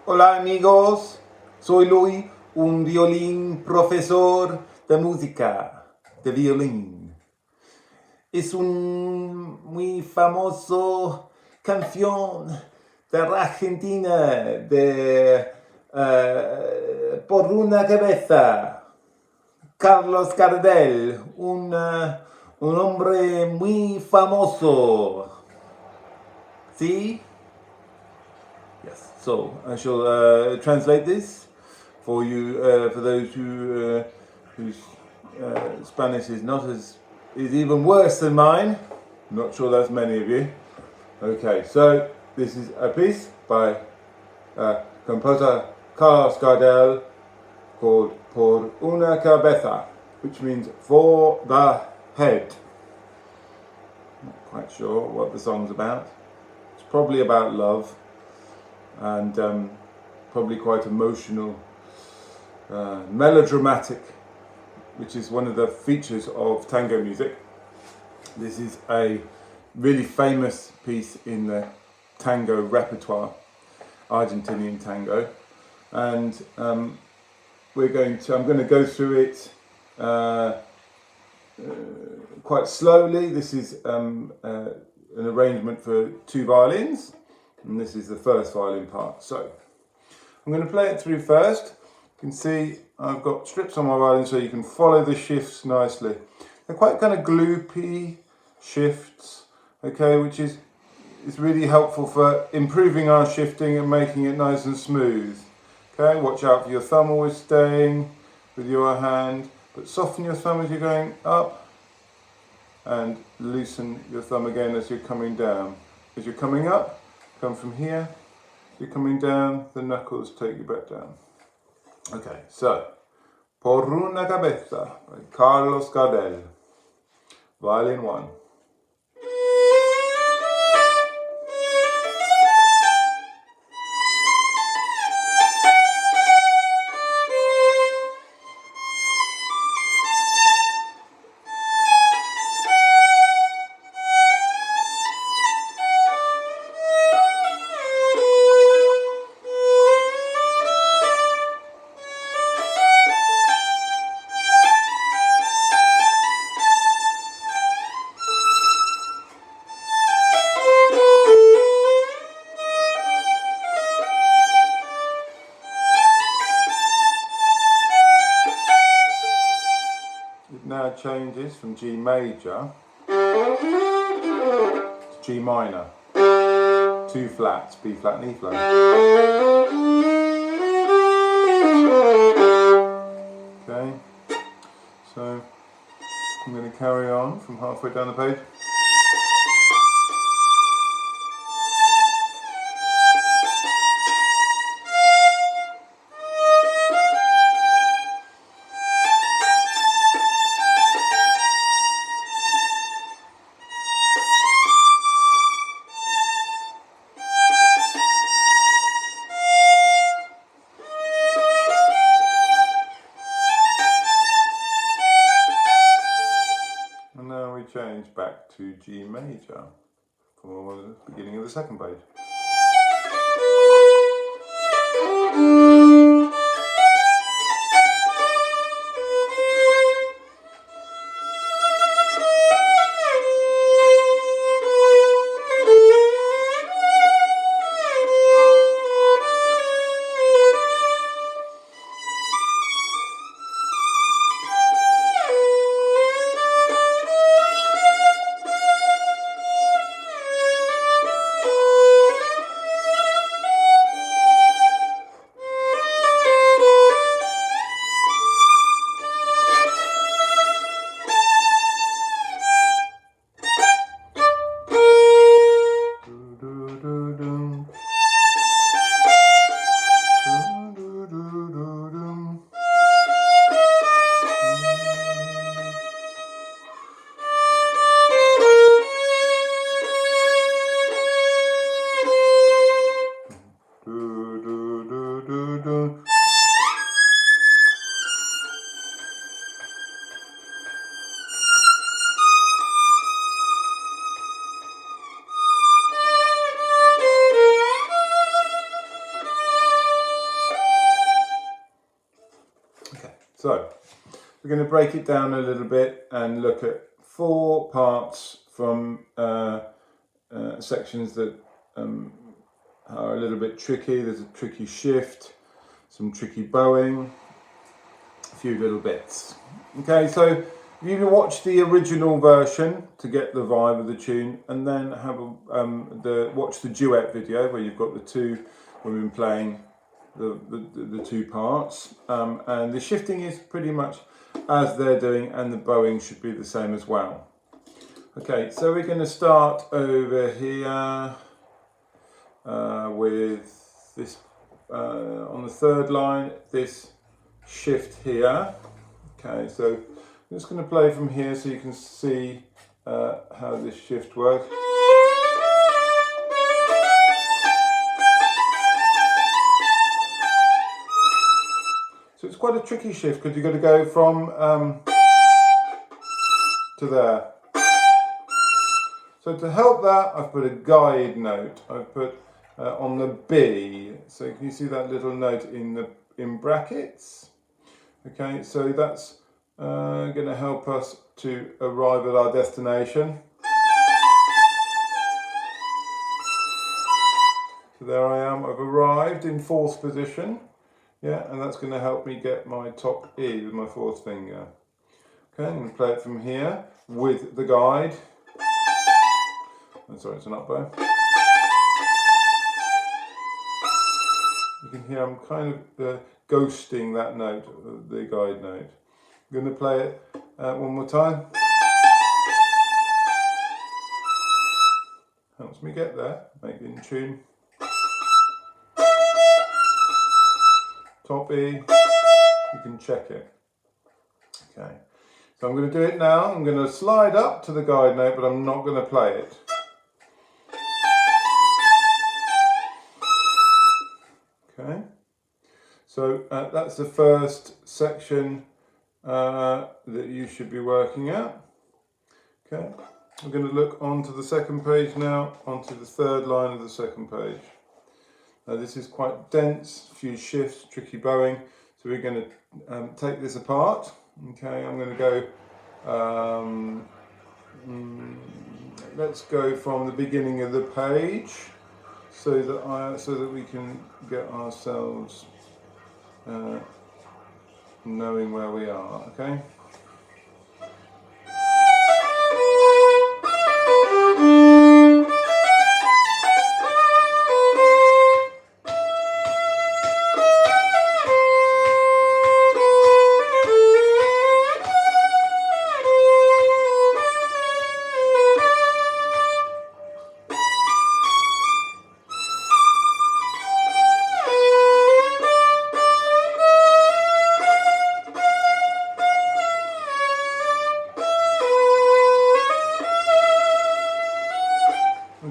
Hola amigos, soy Luis, un violín profesor de música, de violín. Es un muy famoso canción de Argentina, de Por una Cabeza, Carlos Gardel, un hombre muy famoso. ¿Sí? Yes. So I shall translate this for you, for those whose Spanish is not as is even worse than mine. I'm not sure that's many of you. Okay, so this is a piece by composer Carlos Gardel called Por una Cabeza, which means for the head. Not quite sure what the song's about. It's probably about love and probably quite emotional, melodramatic, which is one of the features of tango music. This is a really famous piece in the tango repertoire, Argentinian tango, and I'm going to go through it quite slowly. This is an arrangement for two violins, and this is the first violin part. So I'm going to play it through first. You can see I've got strips on my violin so you can follow the shifts nicely. They're quite kind of gloopy shifts, okay, which is really helpful for improving our shifting and making it nice and smooth. Okay, watch out for your thumb always staying with your hand, but soften your thumb as you're going up and loosen your thumb again as you're coming down. As you're coming up, come from here. As you're coming down, the knuckles take you back down. Okay, so Por una Cabeza by Carlos Gardel, Violin 1. Now changes from G major to G minor. Two flats, B flat and E flat. Okay, so I'm going to carry on from halfway down the page. Change back to G major for the beginning of the second page. So we're going to break it down a little bit and look at 4 parts from sections that are a little bit tricky. There's a tricky shift, some tricky bowing, a few little bits. Okay, so you can watch the original version to get the vibe of the tune, and then have watch the duet video where you've got the 2 women playing the 2 parts, and the shifting is pretty much as they're doing, and the bowing should be the same as well. Okay, so we're going to start over here with this on the 3rd line, this shift here. Okay, so I'm just going to play from here so you can see how this shift works. So it's quite a tricky shift because you've got to go from to there. So to help that, I've put a guide note. I've put on the B. So can you see that little note in brackets? Okay, so that's going to help us to arrive at our destination. So there I am. I've arrived in 4th position. Yeah, and that's going to help me get my top E with my 4th finger. Okay, I'm going to play it from here with the guide. Oh, sorry, it's an up bow. You can hear I'm kind of ghosting that note, the guide note. I'm going to play it one more time. Helps me get there, make it in tune. Top E, you can check it. Okay, so I'm going to do it now. I'm going to slide up to the guide note, but I'm not going to play it. Okay, so that's the first section that you should be working at. Okay, we're going to look onto the 2nd page now, onto the 3rd line of the 2nd page. Now this is quite dense, a few shifts, tricky bowing, so we're going to take this apart. Okay, I'm going to go, let's go from the beginning of the page, so that we can get ourselves knowing where we are. Okay.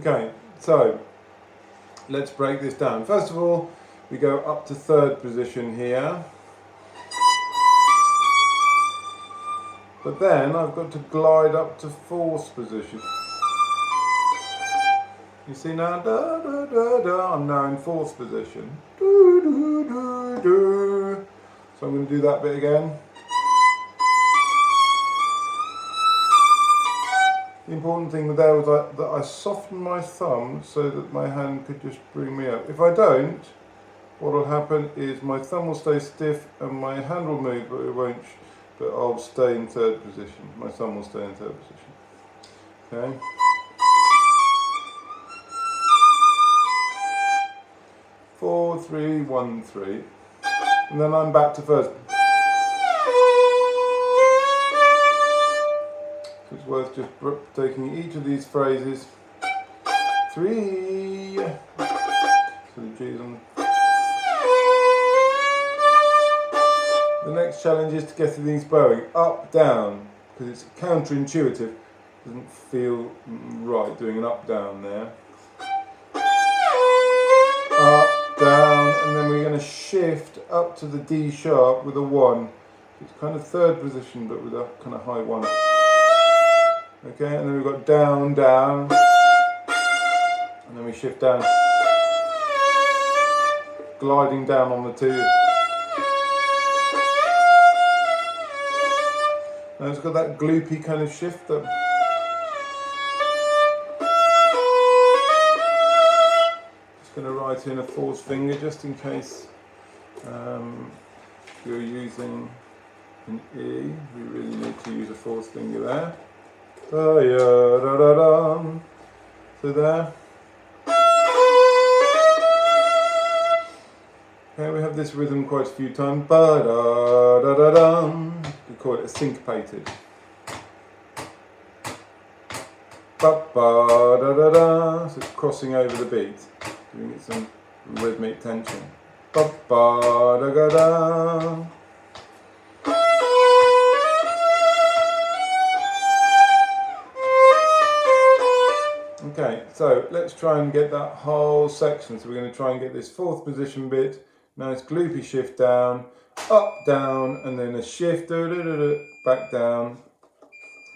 Okay, so let's break this down. First of all, we go up to 3rd position here. But then I've got to glide up to 4th position. You see now, da, da, da, da, I'm now in 4th position. Do, do, do, do. So I'm going to do that bit again. The important thing there was that I softened my thumb so that my hand could just bring me up. If I don't, what will happen is my thumb will stay stiff and my hand will move, but it won't. But I'll stay in 3rd position. My thumb will stay in 3rd position. Okay. Four, 3, 1, 3, and then I'm back to 1st. So it's worth just taking each of these phrases. 3. So the G's on. The next challenge is to get to these bowing up, down, because it's counterintuitive. Doesn't feel right doing an up, down there. Up, down, and then we're going to shift up to the D sharp with a 1. It's kind of 3rd position, but with a kind of high 1. Okay, and then we've got down, down, and then we shift down, gliding down on the 2. Now it's got that gloopy kind of shift that just going to write in a fourth finger just in case you're using an E. You really need to use a fourth finger there. So there. Okay, we have this rhythm quite a few times. Ba-da-da-da-dum. We call it a syncopated. Ba-ba-da-da-da. So it's crossing over the beat, giving it some rhythmic tension. Ba-ba-da-da-da. Okay, so let's try and get that whole section. So we're going to try and get this fourth position bit. Nice gloopy shift down, up, down, and then a shift, back down.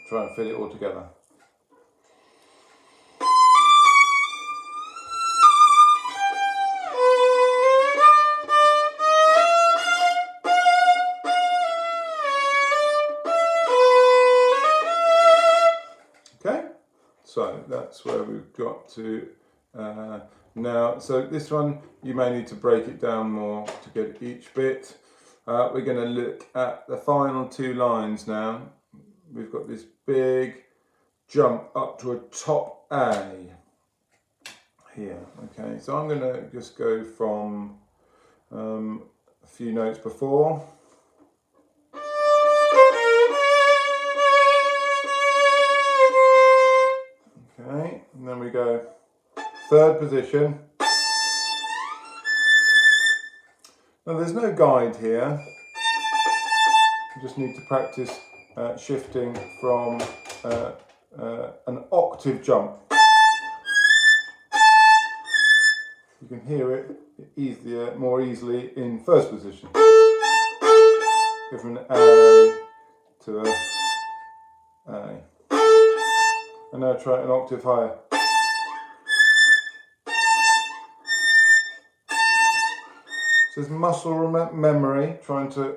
Try and fit it all together. Okay, so that's where we've got to now. So this one, you may need to break it down more to get each bit. We're going to look at the final two lines now. We've got this big jump up to a top A here. Okay, so I'm going to just go from a few notes before. Okay, and then we go third position. Now there's no guide here. You just need to practice shifting from an octave jump. You can hear it more easily in first position. Go from an A to a A. And now try an octave higher. So it's muscle memory, trying to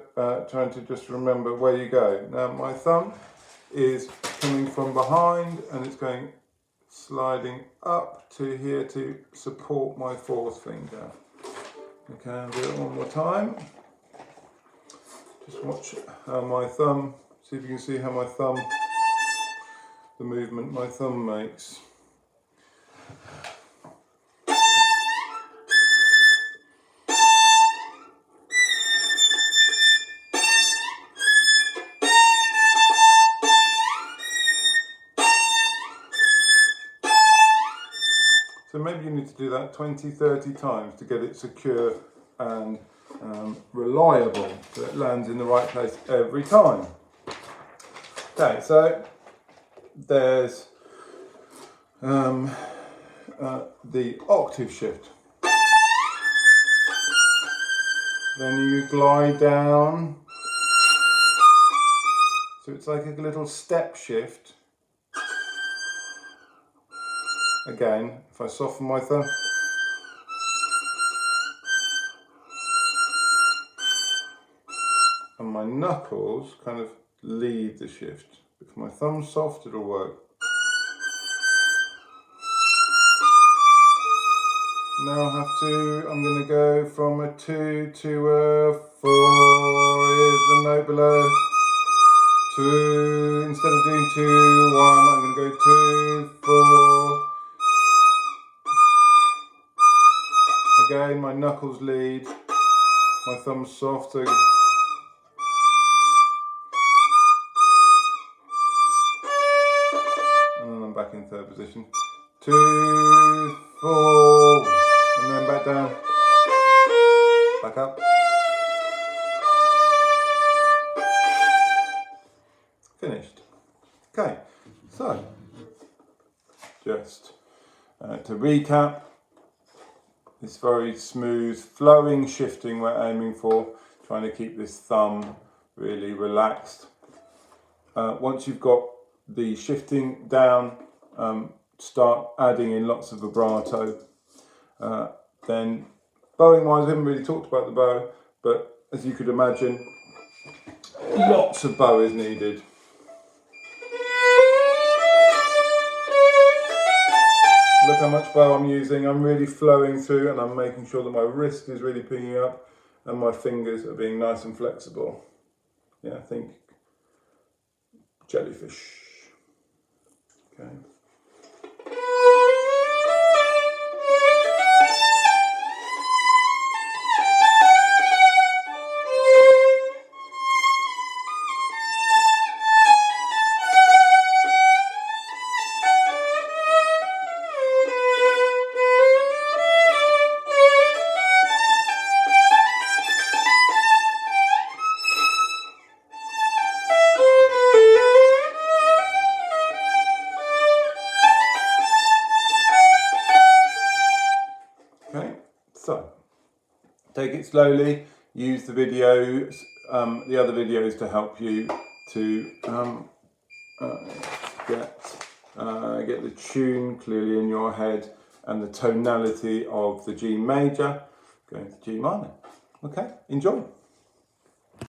just remember where you go. Now my thumb is coming from behind and it's going sliding up to here to support my fourth finger. Okay, I'll do it one more time. Just watch how my thumb, see if you can see how my thumb, the movement my thumb makes. So maybe you need to do that 20, 30 times to get it secure and reliable, so it lands in the right place every time. Okay, so there's the octave shift. Then you glide down. So it's like a little step shift. Again, if I soften my thumb. And my knuckles kind of lead the shift. If my thumb's soft, it'll work. Now I'm going to go from a 2 to a 4, here's the note below. 2, instead of doing 2, 1, I'm going to go 2, 4. Again, my knuckles lead, my thumb's soft. So and then I'm back in third position. 2, 4, and then back down, back up. Finished. Okay, so just to recap, this very smooth, flowing shifting we're aiming for, trying to keep this thumb really relaxed. Once you've got the shifting down, start adding in lots of vibrato. Then bowing wise, I haven't really talked about the bow, but as you could imagine, lots of bow is needed. Look how much bow I'm using. I'm really flowing through, and I'm making sure that my wrist is really picking up and my fingers are being nice and flexible. Yeah, think jellyfish. Okay. Okay, so take it slowly. Use the videos, the other videos, to help you to get the tune clearly in your head and the tonality of the G major going to G minor. Okay, enjoy.